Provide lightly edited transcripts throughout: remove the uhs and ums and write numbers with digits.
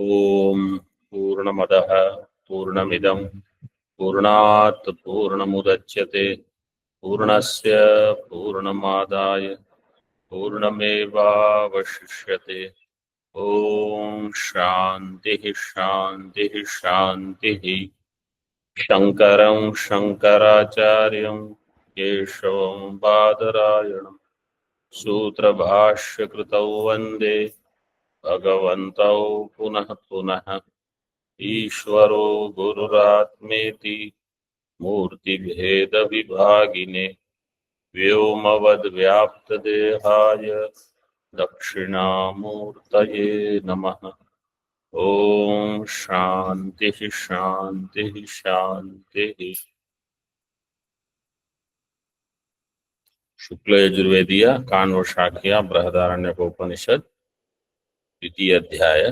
ओम पूर्णमदः पूर्णमिदं पूर्णात् पूर्णमुदच्यते पूर्णस्य पूर्णमादाय पूर्णमेवावशिष्यते। ओम शांति शांति शांति। शंकरं शंकराचार्यं केशवं बादरायणं सूत्रभाष्यकृतौ वन्दे भगवन्तौ पुनः पुनः। ईश्वरो गुरुरात्मेति मूर्तिभेदविभागिने व्योमवद्व्याप्तदेहाय दक्षिणामूर्तये नमः। ओम शांति शांति शांति। शुक्ल यजुर्वेदीय कान्व शाखिया बृहदारण्यकोपनिषद द्वितीय अध्याय।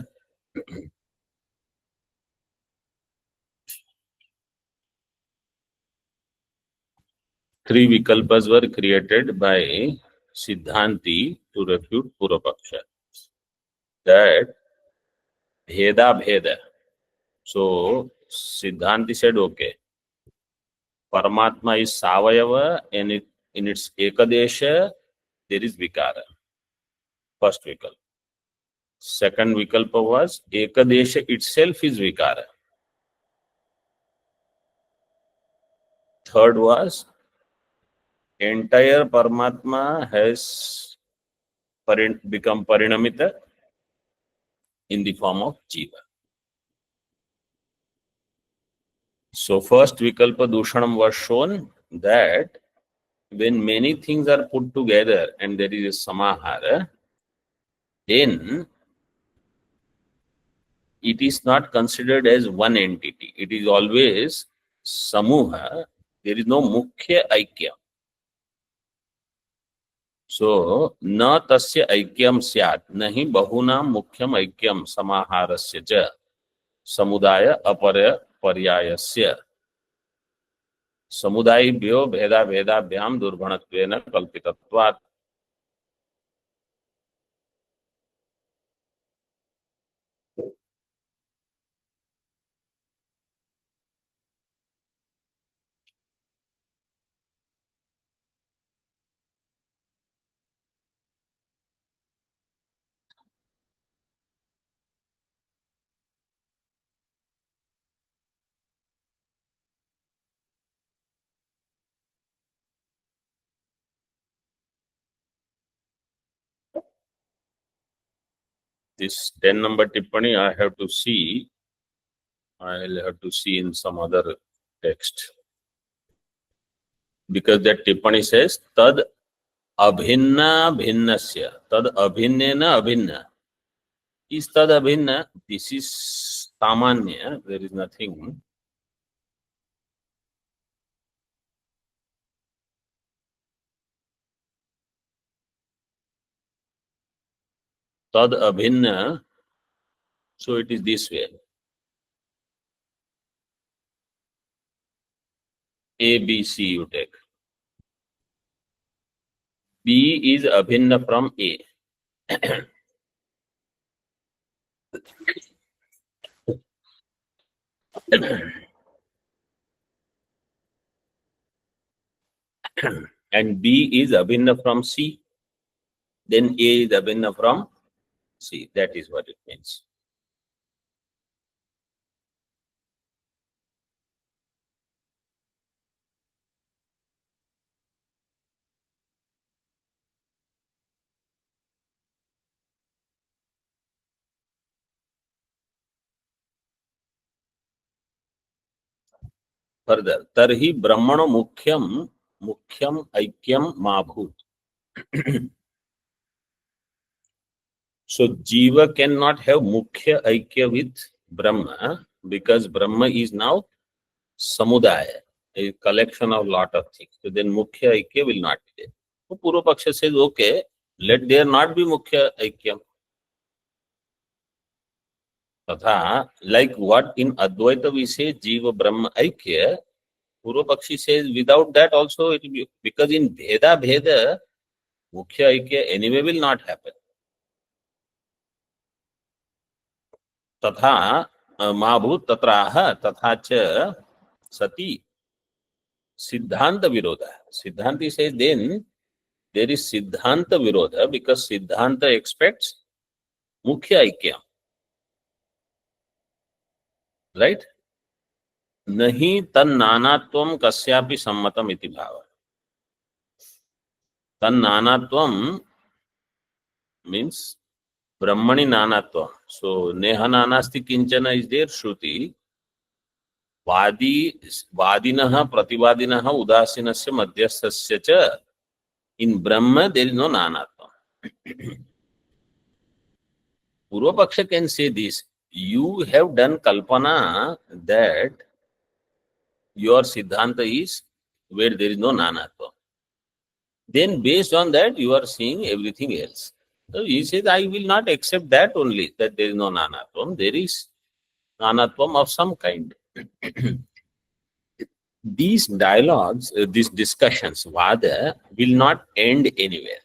Three vikalpas were created by Siddhanti to refute Purvapaksha. That Bheda Bheda. So Siddhanti said, okay, Paramatma is Savayava and in its Ekadesha there is Vikara. First vikalpa. Second vikalpa was Ekadesha itself is Vikara. Third was entire Paramatma has become Parinamita in the form of Jiva. So first Vikalpa Dushanam was shown that when many things are put together and there is a Samahara, then it is not considered as one entity. It is always Samuha. There is no Mukhya Aikyam. So, na tasya aikyam syat, nahi bahunam mukhyam aikyam samaharasya ja samudaya aparya paryayasya samudayibhyo bheda bhedabhyam durbhanatvena kalpitatvat. This 10 number tippani I have to see. I'll have to see in some other text. Because that tippani says tad abhinna bhinnasya. Tad abhinnena abhinna. Is tad abhinna? This is samanya. There is nothing. Tad abhinna. So it is this way. A, B, C you take. B is abhinna from A. And B is abhinna from C. Then A is abhinna from C. That is what it means. Further, tarhi brahmano mukhyam aikyam mabhut. So Jiva cannot have mukhya aikya with Brahma because Brahma is now samudaya, a collection of lot of things. So then mukhya aikya will not be there. So Purva Paksha says, okay, let there not be mukhya aikyam. Tatha, like what in Advaita we say Jiva Brahma aikya, Purva Pakshi says without that also it will be, because in Bheda Bheda, mukhya aikya anyway will not happen. तथा मा भूत तत्राह तथा च सति सिद्धांत विरोध. Siddhanti says then there is Siddhanta Virodha because Siddhanta expects Mukhya Aikyam. Right? Nahi tan nanatvam kasyapi sammatam iti bhava. Tan nanatvam means Brahmani nanatvam. So Neha nanasti kinchana is there, Shruti. Vadinah prativadinah udasinasya madhyastasya cha. In Brahma there is no nanatvam. Purva Paksha can say this. You have done kalpana that your Siddhanta is where there is no nanatvam. Then based on that, you are seeing everything else. So he says, I will not accept that only, that there is no nanatvam. There is nanatvam of some kind. These dialogues, these discussions, Vada, will not end anywhere.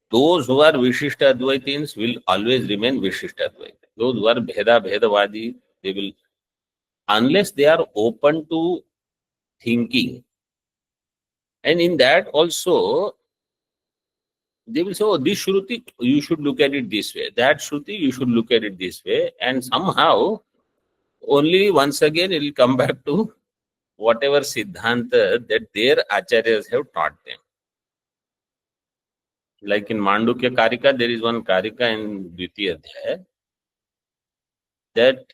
Those who are Vishishta Advaitins will always remain Vishishta Advaita. Those who are Bhedavadi, they will, unless they are open to thinking. And in that also, they will say, oh, this Shruti, you should look at it this way. That Shruti, you should look at it this way. And somehow, only once again, it will come back to whatever Siddhanta that their Acharyas have taught them. Like in Mandukya Karika, there is one Karika in Dvitiya Adhyaya that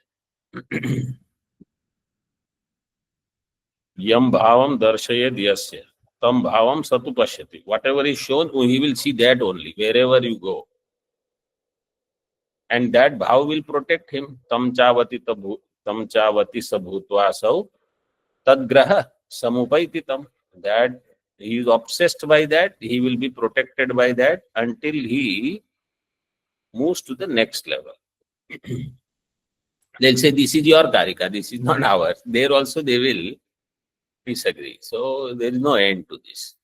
Yam Bhavam Darshayad Yasya Tam Bhavam Satu Pashyati. Whatever is shown, he will see that only, wherever you go. And that bhav will protect him. Tam chavati sabhutva sau tadgraha samupaititam. That he is obsessed by that, he will be protected by that until he moves to the next level. They'll say, this is your karika, this is not ours. There also they will disagree. So there is no end to this.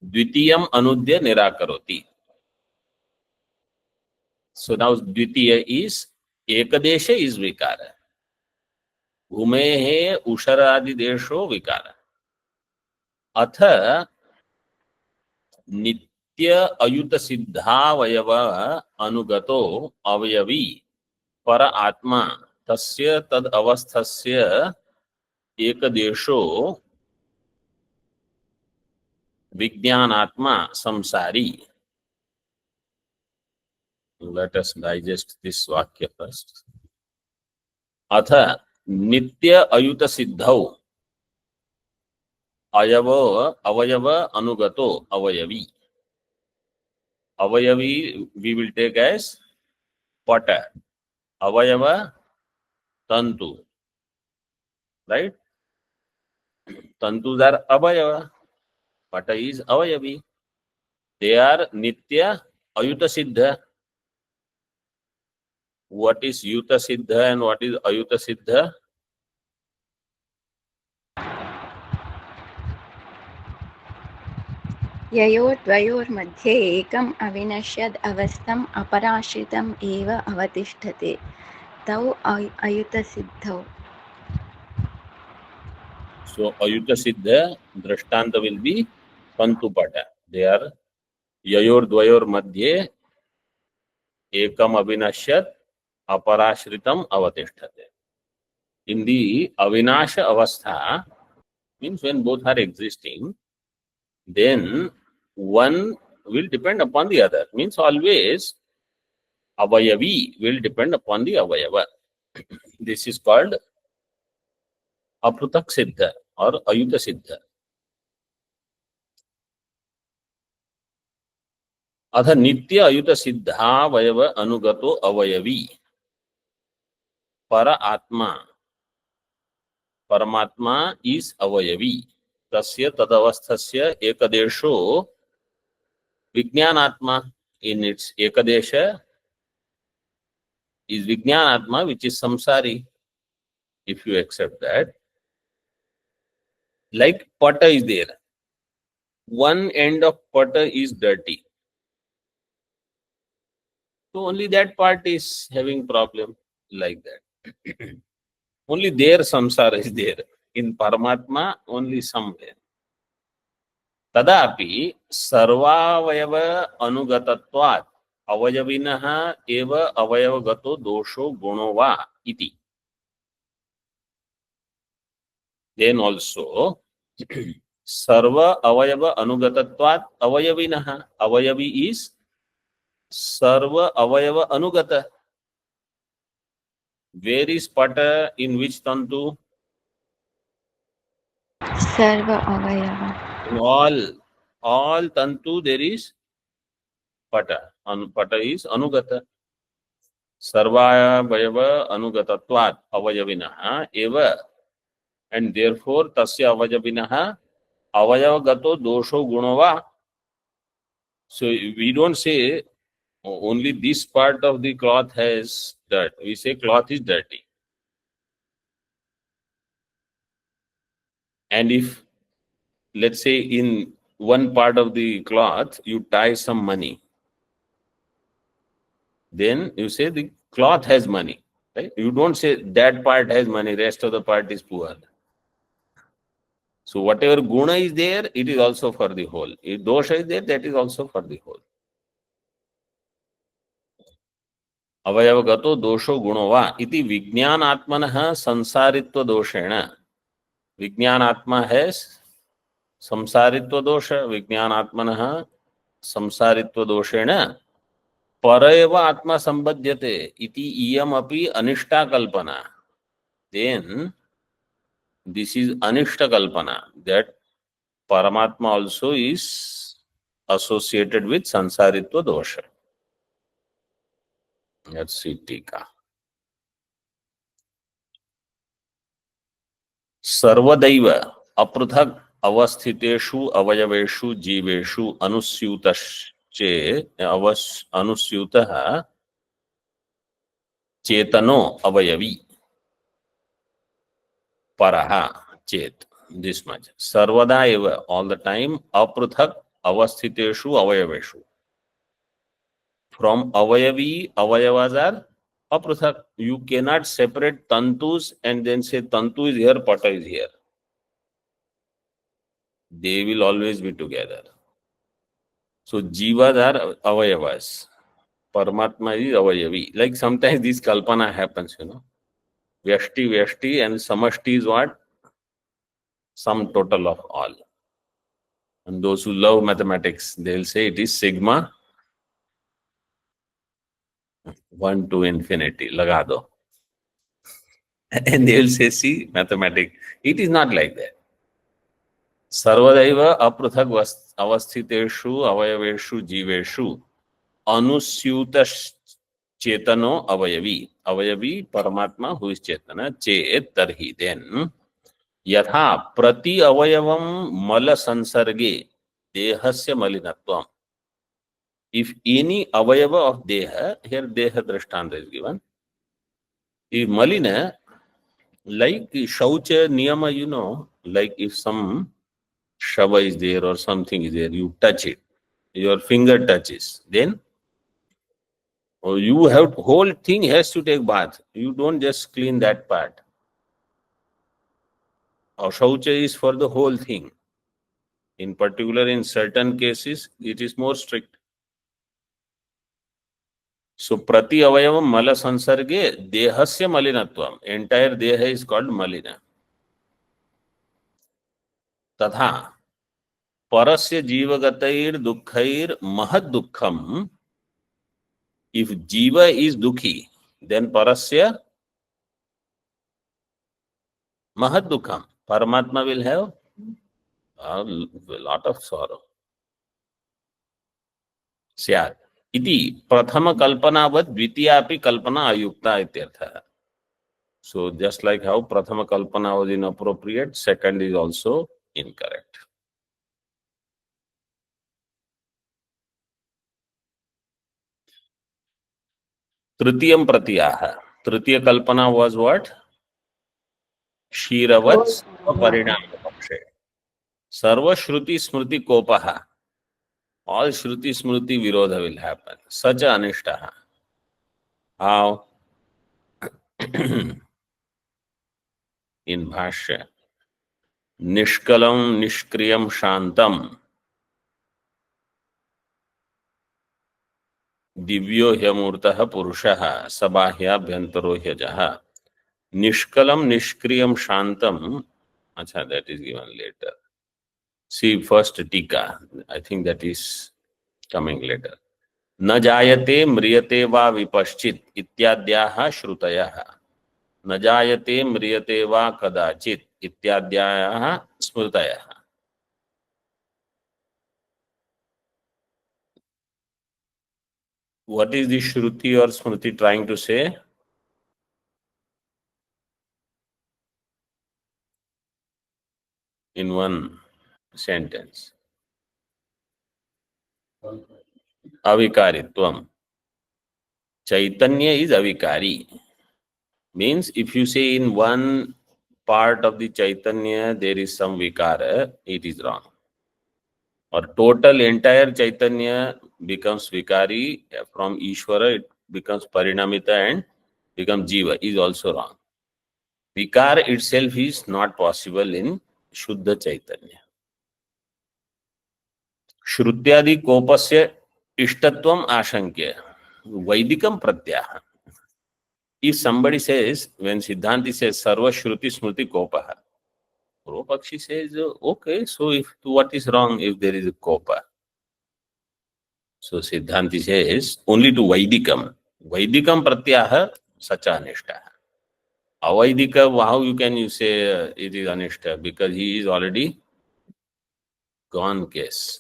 Dvitiyam anudya nirakaroti. So now Dvitiya is Ekadesha is Vikara. Bhumehe Usharadi Desho Vikara. Atha Nitya Ayuta Siddha Vayava Anugato Avayavi Para Atma Tasya Tad Avasthasya Ekadesho Vijnanatma Samsari. Let us digest this Vakya first. Atha Nitya Ayuta Siddhau Avayava Anugato Avayavi. Avayavi we will take as Pata. Avayava Tantu. Right? Tantus are Avayava. Pata is Avayavi. They are Nitya Ayuta Siddha. What is Yuta Siddha and what is Ayuta Siddha? ययोर्द्वयोर्मध्ये एकम् अविनश्यद् अवस्थम् अपराश्रितम् एव अवतिष्ठते तौ अयुतसिद्धौ. So Ayuta Siddha Drashtanta will be Pantupata. They are Yayor Dvayor Madhye Ekam Avinashyat Aparashritam Avatishthate. In the Avinasha Avastha, means when both are existing, then one will depend upon the other. Means always Avayavi will depend upon the Avayava. This is called Aprutak Siddha or Ayuta Siddha. Atha Nitya Ayuta Siddha Vayava Anugato Avayavi Para Atma. Paramatma is Avayavi. Tasya Tadavasthasya Ekadesho Vijnanatma. In its Ekadesha is Vijnanatma, which is Samsari. If you accept that. Like Pata is there. One end of Pata is dirty. So only that part is having problem like that. Only there samsara is there. In Paramatma, only somewhere. तदापि सर्वावयव अनुगतत्वात् अवयविनः एव अवयवगतो दोषो गुणो वा इति. Then also सर्व अवयव अनुगतत्वात् अवयविनः, अवयवी is सर्व अवयव अनुगत. Where is pata in which tantu? सर्व अवयव. In all tantu there is pata. Pata is anugata. सर्वावयव अनुगतत्वात् अवयविनः एव, and therefore tasya avayavinaha avayavagato dosho guno va. So we don't say only this part of the cloth has dirt. We say cloth is dirty. And if, let's say, in one part of the cloth you tie some money, then you say the cloth has money, right? You don't say that part has money, rest of the part is poor. So whatever guna is there, it is also for the whole. If dosha is there, that is also for the whole. अवयवगतो दोषो गुणो वा इति विज्ञानात्मनः संसारित्व दोषेण. विज्ञानात्मा है संसारित्व दोष, विज्ञानात्मनः संसारित्व दोषेण पर एव आत्मा संबध्यते इति इयम अपि अनिष्टा कल्पना. Then this is anishta kalpana, that Paramatma also is associated with sansaritva dosha. Let's see tika. सर्वदैव अपृथक अवस्थितेषु अवयवेषु जीवेषु अनुस्यूतश्चे अनुस्यूतः चेतनो अवयवी परहा चेत. This much. Sarvada eva, all the time, apruthak avasthiteshu avayaveshu. From avayavi, avayavas are apruthak. You cannot separate tantus and then say tantu is here, pata is here. They will always be together. So jivas are avayavas. Paramatma is avayavi. Like sometimes this kalpana happens, Vyashti and samashti is what? Sum total of all. And those who love mathematics, they will say it is sigma 1 to infinity. Laga do. And they will say, see, mathematics. It is not like that. Sarvadaiva apruthak avasthiteshu avayaveshu jiveshu anusyuta chetano avayavi. Avayavi, Paramatma, who is Chetana, chet tarhi. Then यथा प्रति अवयवम मल संसर्गे देहस्य मलिनत्वम. If any avayava of deha, here deha drishtanta is given, if malina, like shaucha niyama, like if some shava is there or something is there, you touch it, your finger touches, then you have, whole thing has to take bath. You don't just clean that part. Shaucha is for the whole thing. In particular, in certain cases, it is more strict. So, prati avayavam mala sansarge dehasya malinatvam. Entire deha is called malina. Tatha parasya jivagatair dukkhair mahad dukkham. If jiva is dukhi, then parasya mahad dukkham. Paramatma will have a lot of sorrow. Syat. Iti prathama kalpanavad dvitiyapi kalpana ayukta ityartha. So just like how prathama kalpana was inappropriate, second is also incorrect. Tritiyam pratyaha. Tritiya kalpana was what? Shiravat parinama pakshe. Sarva shruti smriti kopaha. All shruti smriti virodha will happen. Such anishtaha. How? In Bhashya. Nishkalam nishkriyam shantam divyo hyamurtah purushah sabahyabhyantaro hyajah. Nishkalam nishkriyam shantam. Acha, that is given later. See first tika. I think that is coming later. न जायते म्रियते वा विपश्चित इत्याद्याः श्रुतयः. न जायते म्रियते वा कदाचित इत्याद्याः स्मृतयः. What is the Shruti or Smriti trying to say? In one sentence. Avikaritvam. Chaitanya is avikari. Means if you say in one part of the Chaitanya there is some vikara, it is wrong. Or total entire Chaitanya becomes vikari, from Ishvara it becomes Parinamita and becomes Jiva, is also wrong. Vikar itself is not possible in Shuddha Chaitanya. Shrutyadi kopasya ishtatvam ashankya. Vaidikam pratyaha. If somebody says, when Siddhanti says Sarva Shruti Smriti Kopaha, Purvapakshi says, okay, so if what is wrong if there is a Kopa? So Siddhanti says, only to Vaidikam. Vaidikam pratyaha sacha anishta. Avaidika, how you say it is anishta? Because he is already gone case.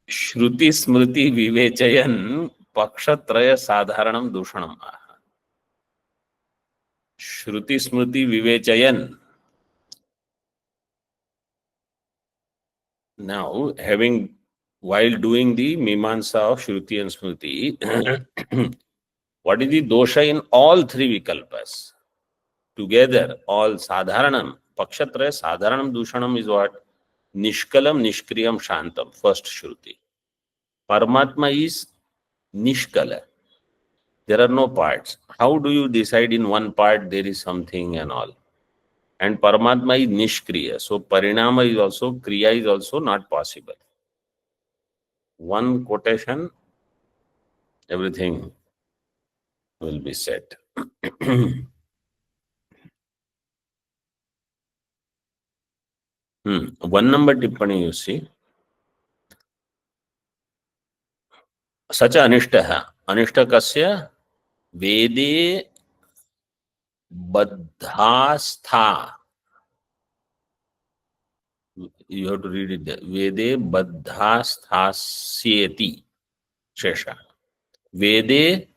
Shruti Smriti Vivechayan Pakshatraya Sadharanam Dushanam. Shruti Smriti Vivechayan. Now, while doing the Mimansa of Shruti and Smriti, what is the dosha in all three Vikalpas? Together, all Sadharanam, Pakshatraya Sadharanam Dushanam is what? Nishkalam, Nishkriyam, Shantam, first Shruti. Paramatma is Nishkala. There are no parts. How do you decide in one part there is something and all? And Paramatma is Nishkriya. So Parinama is also, Kriya is also not possible. One quotation, everything will be set. One number tippani you see. Such anishtaha. Anishta kasya vede baddhastha. You have to read it there. Vede baddhasthasyeti. Shesha. Vede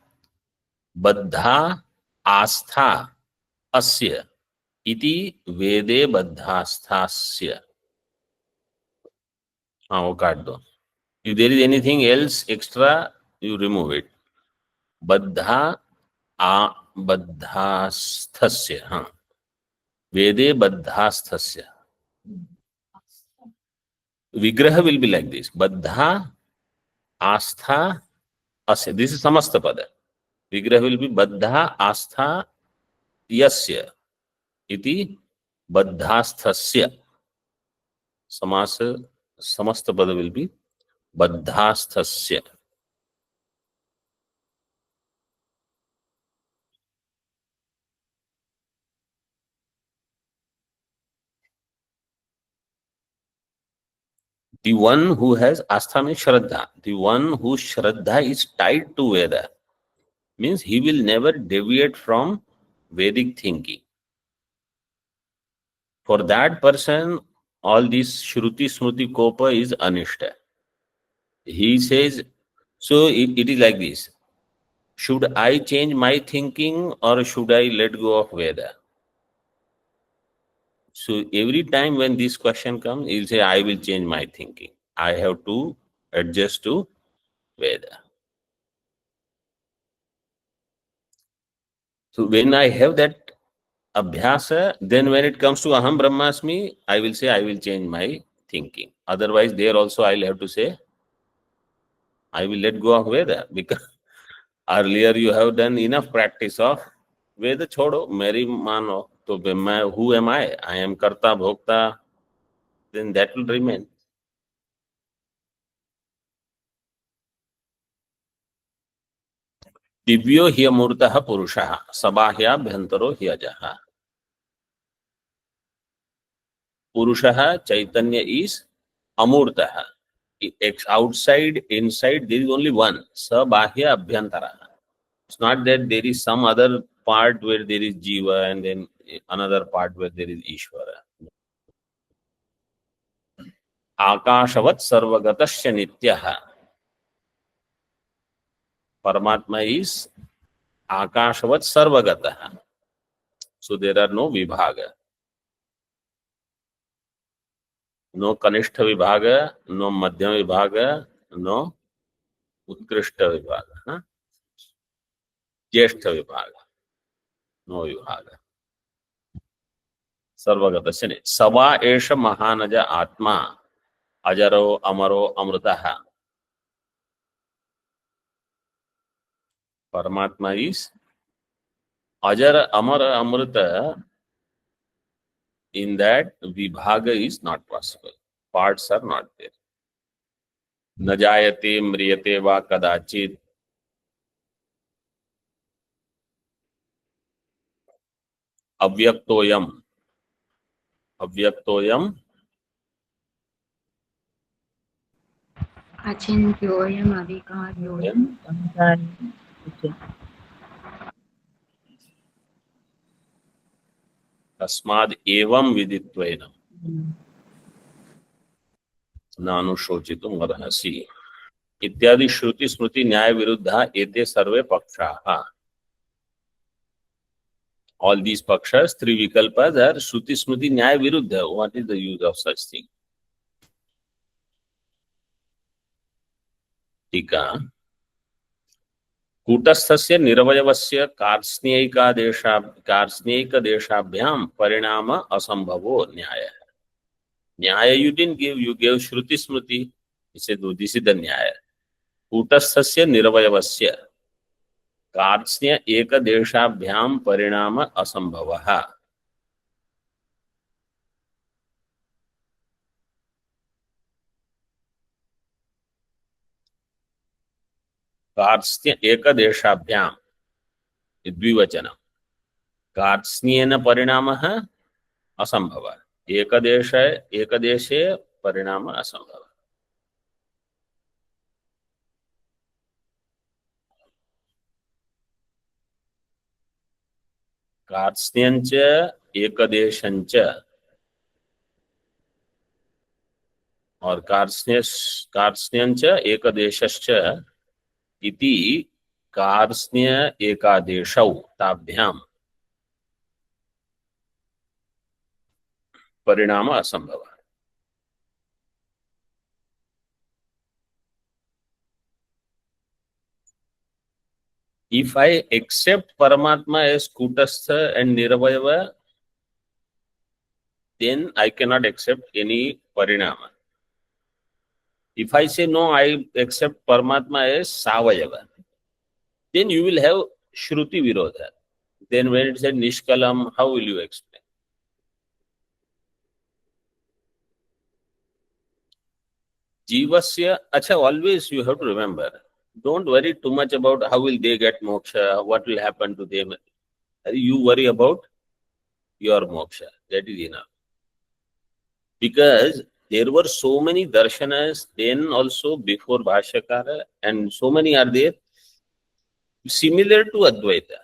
baddha astha asya. Iti vede baddhasthasya. वो काट दो. If there is anything else extra, you remove it. Baddha baddhasthasya. Vede baddhasthasya. Vigraha will be like this. Baddha astha asya. This is samasta pada. Vigraha will be baddha astha yasya. Iti baddhasthasya. Samasa samasta pada will be baddhasthasya. The one who has astha means shraddha. The one whose shraddha is tied to Veda means he will never deviate from Vedic thinking. For that person, all this Shruti Smruti Kopa is anishta. He says, so it is like this. Should I change my thinking or should I let go of Veda? So every time when this question comes, he'll say, I will change my thinking. I have to adjust to Veda. So when I have that abhyasa, then when it comes to Aham Brahmasmi, I will say I will change my thinking. Otherwise, there also I'll have to say I will let go of Veda because earlier you have done enough practice of Veda छोड़ो मेरी मानो तो मैं who am I am karta bhokta, then that will remain. दिव्यो हि अमूर्तः पुरुषः सबाह्याभ्यन्तरो हि अजः. पुरुषः चैतन्य is अमूर्तः. Outside, inside, there is only one. Sabahya abhyantara. It's not that there is some other part where there is Jiva and then another part where there is Ishvara. Akashavat sarvagatasya nityaha. Paramatma is Akashavat sarvagataha. So there are no vibhaga. No Kanishta vibhaga, no Madhyam vibhaga, no Utkrishta vibhaga. Jyeshtha vibhaga. No vibhaga. सर्वगतस्य नहीं. सवा एष महानज आत्मा अजरो अमरो अमृतः. परमात्मा is अजर अमर अमृत. In that vibhaga is not possible. Parts are not there. न जायते म्रियते वा कदाचित्. अव्यक्तोयम. अव्यक्तोयम अचिन्त्योऽयम् अविकार्योऽयम् तस्माद् एवं विदित्वेन नानुशोचितुम् अर्हसि. इत्यादि श्रुति स्मृति न्याय विरुद्धा एते सर्वे पक्षाः. All these pakshas, three vikalpas are Shruti Smriti Nyaya Viruddha. What is the use of such thing? Tika. कूटस्थस्य निरवयवस्य कार्ष्णैकादेशाभ्याम परिणाम असंभवो न्याय. न्याय you didn't give, you gave Shruti Smriti. He said, no, this is the न्याय. कूटस्थस्य निरवयवस्य कार्ष्ण्य एकदेशाभ्याम परिणाम असंभवः. कार्ष्ण्य एकदेशाभ्याम द्विवचनम्. कार्ष्ण्येन परिणामः असंभवः. एकदेशे परिणाम असंभवः. कार्ष्ण्यञ्च एकदेशञ्च और कार्ष्ण्यञ्च एकदेशश्च इति कार्ष्ण्य एकादेशौ ताभ्याम परिणाम असंभव. If I accept Paramatma as Kutastha and Niravayava, then I cannot accept any Parinama. If I say no, I accept Paramatma as Savayava, then you will have Shruti Virodha. Then when it said Nishkalam, how will you explain? Jivasya, acha, always you have to remember, don't worry too much about how will they get moksha, what will happen to them. You worry about your moksha. That is enough. Because there were so many darshanas then also before Bhashyakara, and so many are there similar to Advaita.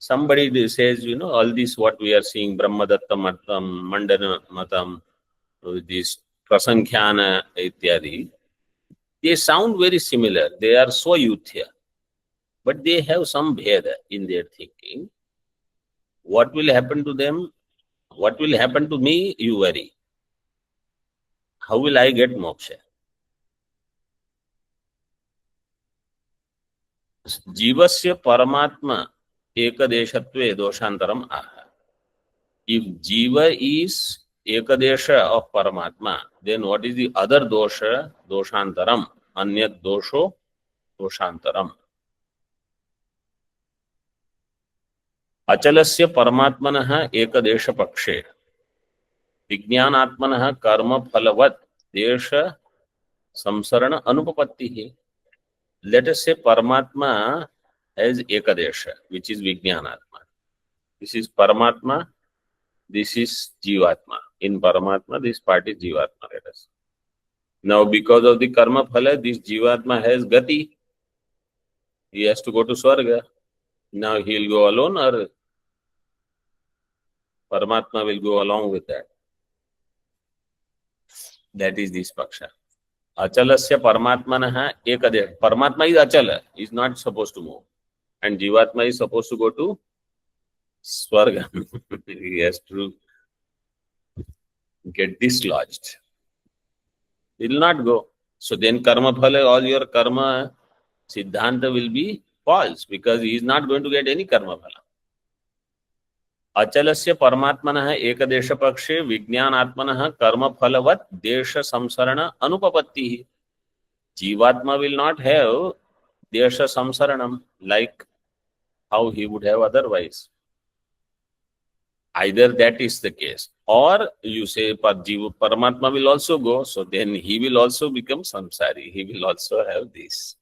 Somebody says, all this what we are seeing, Brahmadatta Matam, Mandana Matam, this Prasankhana ityadi, they sound very similar. They are so Yuthya. But they have some bheda in their thinking. What will happen to them? What will happen to me? You worry. How will I get moksha? Jivasya Paramatma Ekadeshatve Doshantaram Aha. If Jiva is Ekadesha of Paramatma, then what is the other dosha? Doshantaram. Anyat dosho दोषांतरम। अचलस्य परमात्मनः एकदेश पक्षे विज्ञानात्मनः कर्म फलवत् देश संसरण अनुपपत्तिः। Let us say Paramatma has Ekadesha, which is Vijnanatma. This is Paramatma, this is Jivatma. In Paramatma, this part is Jivatma, let us. Now, because of the karma phala, this Jivatma has Gati. He has to go to Swarga. Now, he will go alone or Paramatma will go along with that. That is this Paksha. Achalasya Paramatmanaha Ekadesha. Paramatma is Achala, he is not supposed to move. And Jivatma is supposed to go to Swarga. He has to get dislodged. He will not go. So then karma phala, all your karma siddhanta will be false because he is not going to get any karma phala. Achalasya paramatmanah ekadesha pakshe vijnanatmanah karma phalavat desha samsarana anupapattihi. Jivatma will not have desha samsaranam like how he would have otherwise. Either that is the case, or you say Paramatma will also go, so then he will also become samsari. He will also have this.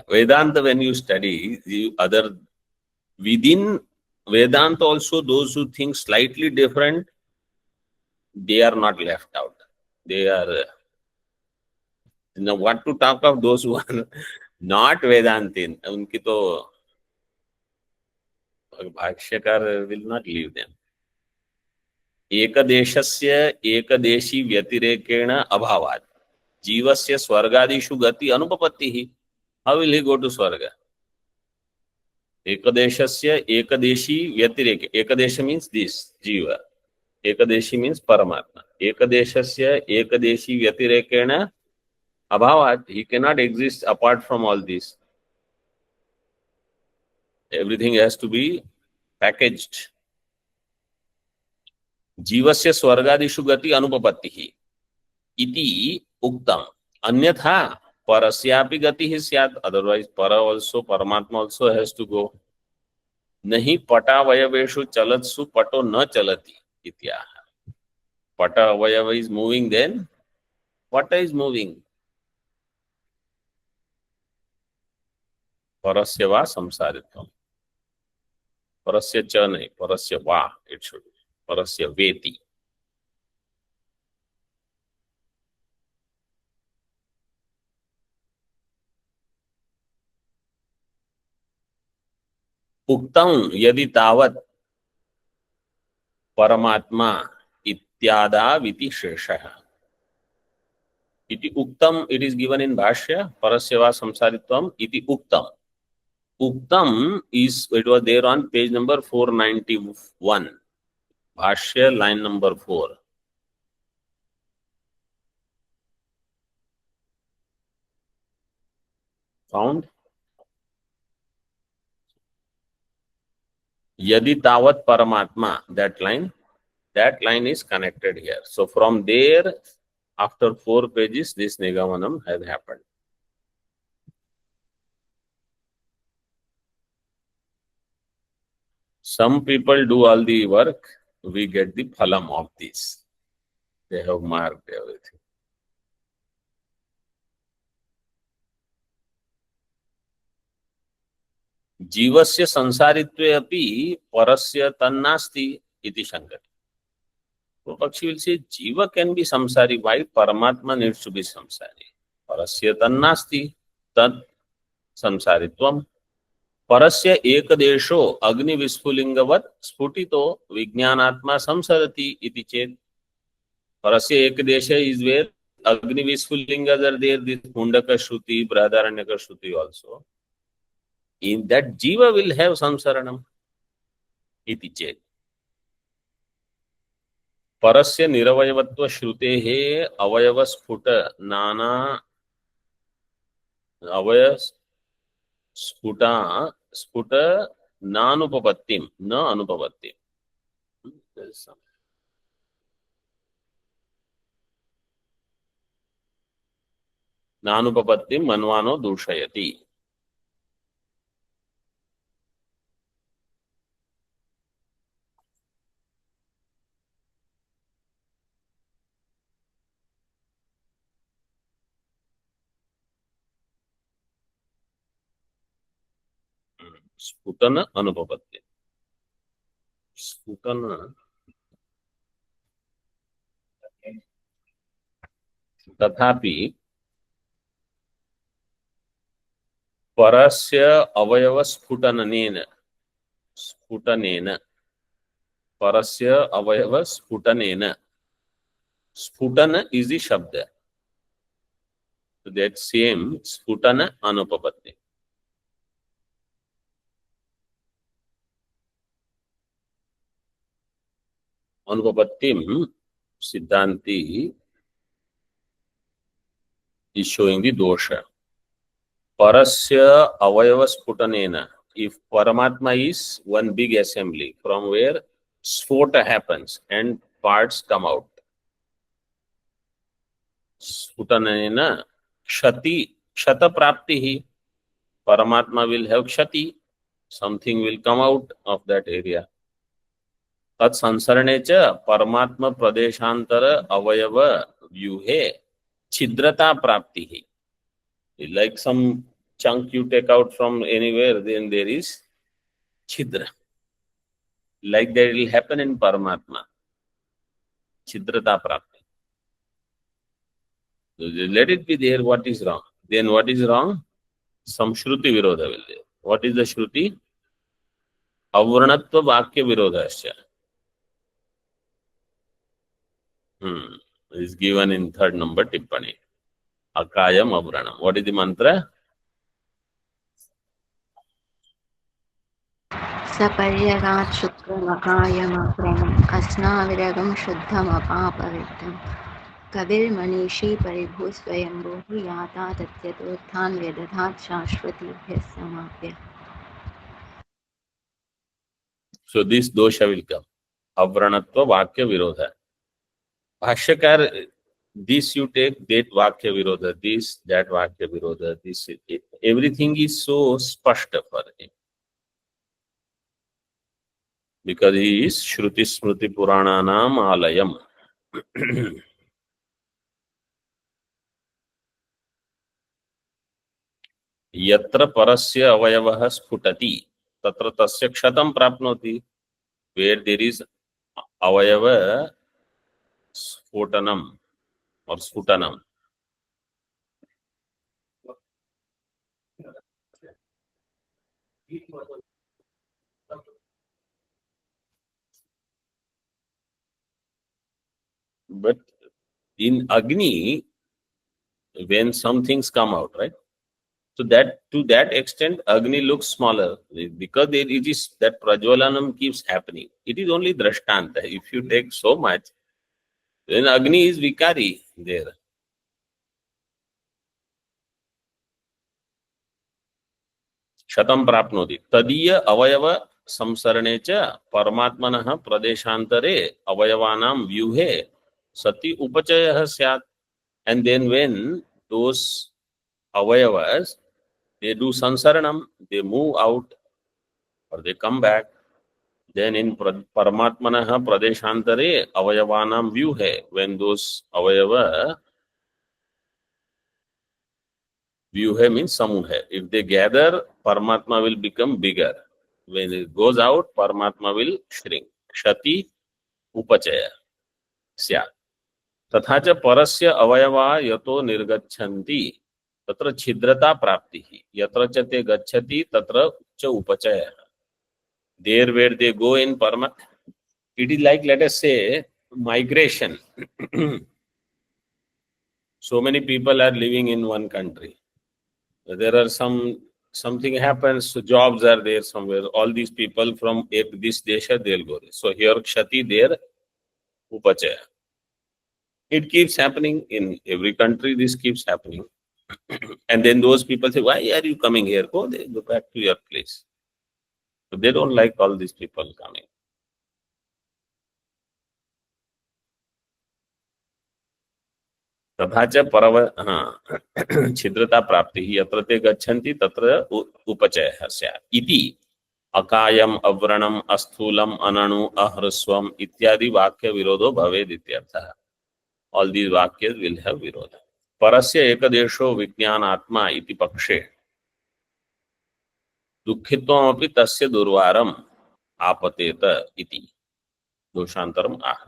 Vedanta, when you study the other within Vedanta, also those who think slightly different, they are not left out. They are. Now, what to talk of those who are not Vedantin? Unki to Bhashyakar will not leave them. एकदेशस्य एकदेशी व्यतिरेकेण अभावात् जीवस्य स्वर्गादिषु गति अनुपपत्तिः. How will he go to स्वर्ग? एकदेशस्य एकदेशी व्यतिरेके. Ekadesha means this जीव. Ekadashi means Paramatma. Ekadeshasya Ekadashi Vyatirekena Abhavat. He cannot exist apart from all this. Everything has to be packaged. Jivasya Swargadishu Gati Anupapattihi Iti Uktam. Anyatha Parasyapi Gati Syat. Otherwise, Para also, Paramatma also has to go. Nahi Pata Vayaveshu Chalatsu Pato Na Chalati Ityaha. Pata Avayava is moving, then Pata is moving. Parasya va samsaritvam. Parasya cha nahi, parasya va it should be. Parasya veti. Uktam yadi tavat paramatma ityada viti sheshaha. Iti uktam, it is given in Bhashya, parasya va samsaritvam iti uktam. Uktam is, it was there on page number 491. Bhashya, line number 4. Found? Yadi tavat paramatma, that line is connected here. So from there, after 4 pages, this Nigamanam has happened. Some people do all the work, we get the phalam of this. They have marked everything. जीवस्य संसारित्वे अपि परस्य तन्नास्ति इति शंकति. So Pakshi will say, Jiva can be samsari. Why? Paramatma needs to be samsari. Parasya tannasti tad samsaritvam. Parasya ekadesho agni vispulingavat sputito vijnanatma samsarati iti ched. Parasya ekadesha is where agni vispulingas are there. This Mundaka Shruti, Brahadaranyaka Shruti also. In that Jiva will have samsaranam iti ched. परस्य निरवयवत्व श्रुतेः अवयव स्फुट नाना अवय स्फुटा स्फुट नानुपपत्तिम न अनुपपत्तिम. नानुपपत्तिं मन्वानो दूषयति. स्फुटन अनुपपत्ति. स्फुटन तथापि परस्य अवयव स्फुटनेन स्फुटनेन परस्य अवयव स्फुटनेन. स्फुटन is the शब्द. So that same स्फुटन अनुपपत्ति. अनुपपत्तिम सिद्धांति is showing the dosha. Parasya avayava sputanena. If Paramatma is one big assembly from where sphota happens and parts come out. Sputanena kshati, kshata prapti. Paramatma will have kshati. Something will come out of that area. Tat sansarane cha Paramatma pradeshantara avayava vyuhe छिद्रता प्राप्ति ही. Like some chunk you take out from anywhere, then there is chidra. Like that will happen in Paramatma. Chidrata prapti. So let it be there. What is wrong? Then what is wrong? Some Shruti Virodha will there. What is the Shruti? Avranatva Vakya Virodhasya. Is given in third number Tippani. Akayam Avranam. What is the mantra? सपर्यगात् शुक्रमकायमप्रणम् अस्नाविरगं शुद्धमपापवित्रम् कविर्मनीषी परिभू स्वयंभूः याता तत्यतोत्थान् व्यदधात् शाश्वतीभ्यः समाप्य. So this dosha will come. Avranatva Vakya Virodha. Bhashyakar, this you take, that Vakya Virodha, this, that Vakya Virodha, this, everything is so spashta for him. Because he is Shruti Smriti Purananam Alayam. Yatra Parasya Avayavah Sputati, Tatra Tasya Kshatam Prapnoti. Where there is Avayava Sputanam or Sputanam. But in Agni, when some things come out, right? So that to that extent, Agni looks smaller because there it is that Prajwalanam keeps happening. It is only Drashtanta. If you take so much, then Agni is Vikari there. Shatam prapnoti. Tadiya avayava samsarane cha paramatmanah pradeshantare avayavanam vyuhe sati upachayah syat. And then when those avayavas, they do sansaranam, they move out or they come back, then in paramatmanah pradeshantare avayavanam vyuhe, when those avayava, vyuhe means samuha. If they gather, Paramatma will become bigger. When it goes out, Paramatma will shrink. Kshati upachaya syat. तथा च परस्य अवयवा यतो निर्गच्छन्ति तत्र छिद्रता प्राप्तिः. यत्र च ते गच्छति तत्र च उपचयः. There where they go in Paramatma, it is like, let us say, migration. So many people are living in one country. There are something happens, so jobs are there somewhere. All these people from this desha, they'll go there. So here Kshati, there Upachaya. It keeps happening in every country, this keeps happening. And then those people say, why are you coming here? Go there, go back to your place. So they don't like all these people coming. तथा च परव छिद्रता प्राप्ति यत्र ते गच्छन्ति तत्र उपचयः स्यात् इति अकायम अव्रणम अस्थूलम अनणु अह्रस्वम इत्यादि वाक्य विरोधो भवेत् इत्यर्थः. All these vakyas will have virodha. परस्य एकदेशो विज्ञानात्मा इति पक्षे दुःखित्वमपि तस्य दुर्वारम आपतेत इति दोषांतरम आह.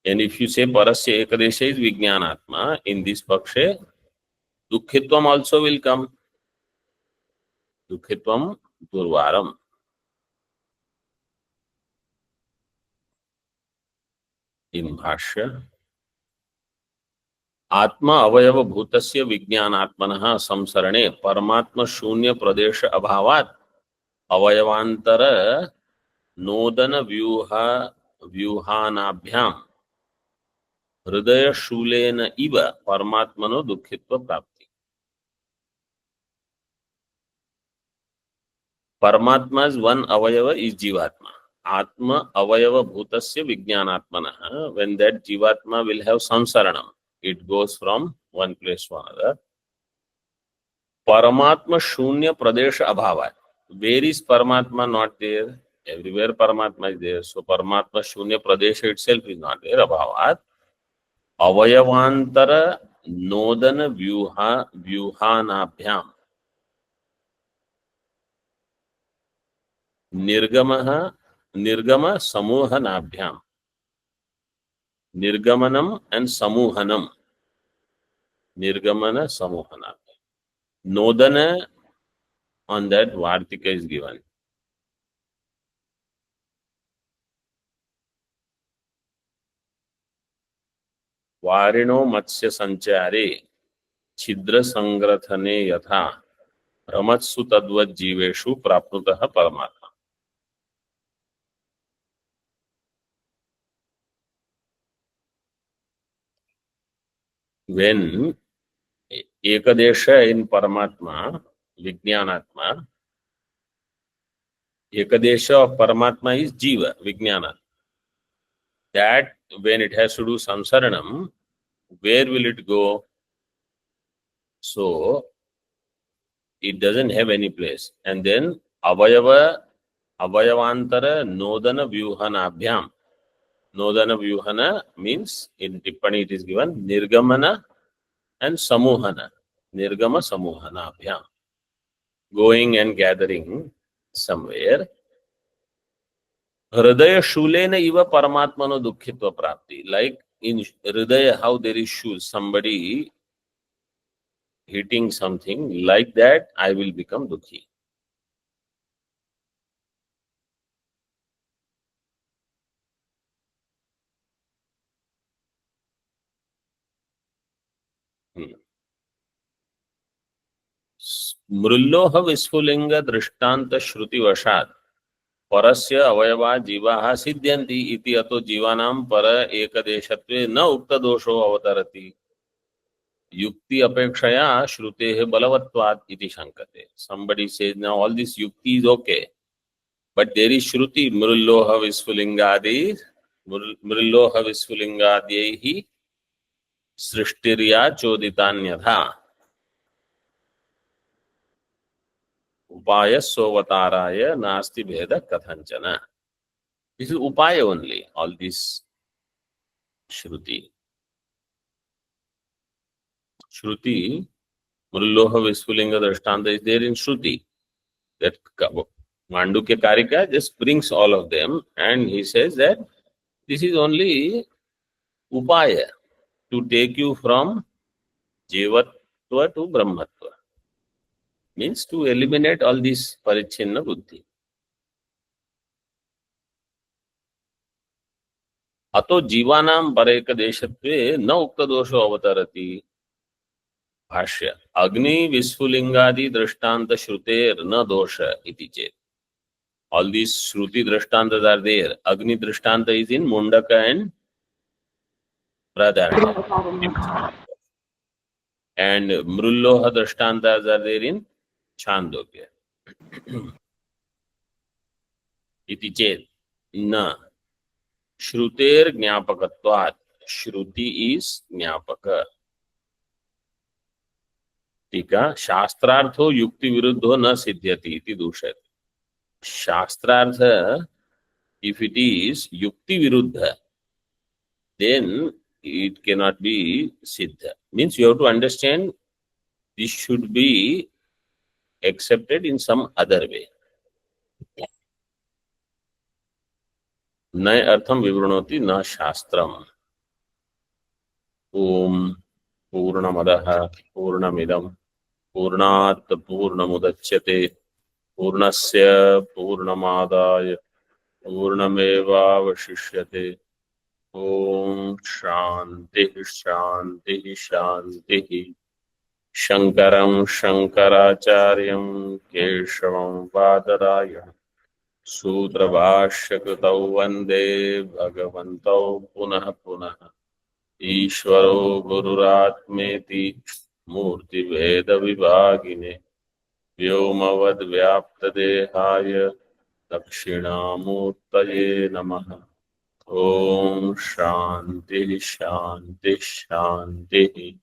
And if you say parasya ekadesha is vijnanatma, in this pakshe dukhitvam also will come. Dukhitvam durvaram. In bhashya आत्मा अवयव भूतस्य विज्ञानात्मनः संसरणे परमात्म शून्य प्रदेश अभावात् अवयवांतर नोदन व्यूहानाभ्यां हृदय शूलेन इव परमात्मनो दुःखित्व प्राप्ति. परमात्मा is one avayava is jivatma. Atma avayava bhutasya vijnanatmanah. When that jivatma will have samsaranam, it goes from one place to another. Paramatma shunya pradesha abhavat. Where is Paramatma not there? Everywhere Paramatma is there. So Paramatma shunya pradesha itself is not there. Abhavat. Avayavantara nodana vyuhanabhyam. Nirgama samuhanabhyam. Nirgamanam and samuhanam. Nirgamana samuhanabhyam. Nodana, on that Vartika is given. Varino matsya sanchare छिद्र संग्रथने यथा रमत्सु तद्वत् जीवेषु प्राप्नुतः परमात्मा. When ekadesha in Paramatma, Vijnanatma, ekadesha of Paramatma is Jiva, Vijnana. That when it has to do samsaranam, where will it go? So it doesn't have any place. And then avayavantara nodana vyuhanabhyam. Nodana vyuhana means in Tippani it is given nirgamana and samuhana. Nirgama samuhanabhyam. Going and gathering somewhere. Hridaya shulena iva paramatmano dukkhitva prapti. Like in Hridaya, how there is shul, somebody hitting something, like that I will become dukhi. मृल्लोह विस्फुलिंग दृष्टांत श्रुति वशात् परस्य अवयवा जीवाः सिद्ध्यन्ति इति अतो जीवानां पर एकदेशत्वे न उक्त दोषो अवतरति युक्ति अपेक्षया श्रुतेः बलवत्वात् इति शंकते. Somebody says now all this yukti is okay, but there is shruti mrulloha visfulingadaihi सृष्टिर्या चोदितान्यथा उपाय सोवताराय नास्ति भेद कथंचन. This is upaya only, all this shruti. Shruti, Mrulloha Visfulinga Drishtanta is there in Shruti. That Mandukya Karika just brings all of them and he says that this is only upaya to take you from Jivatva to Brahmatva. Means to eliminate all this Parichinna Buddhi. अतो जीवानां परेकदेशत्वे न उक्तदोषो अवतरति. भाष्य अग्नि विस्फुलिंगादि दृष्टांत श्रुतेर न दोष इति चेत. All these Shruti drashtantas are there. Agni drishtanta is in Mundaka and Bradaranya. And Mrulloha drashtantas are there in Chandogya. Iti chet na Shruter Jnapakatvat. Shruti is Jnapaka. टीका शास्त्रार्थो युक्ति विरुद्धो न सिद्ध्यति इति दूषयति. शास्त्रार्थ, if it is yukti viruddha, then it cannot be siddha. Means you have to understand this should be accepted in some other way. न अर्थम विवृणोति न शास्त्रम. ओम पूर्णमदः पूर्णमिदं पूर्णात् पूर्णमुदच्यते पूर्णस्य पूर्णमादाय पूर्णमेवावशिष्यते. ओम शांति शांति शांति. शंकरं शंकराचार्यं केशवं बादरायणं सूत्रभाष्यकृतौ वन्दे भगवन्तौ पुनः पुनः. ईश्वरो गुरुरात्मेति मूर्तिभेदविभागिने व्योमवद्व्याप्तदेहाय दक्षिणामूर्तये नमः. ओम शांति शांति शांति.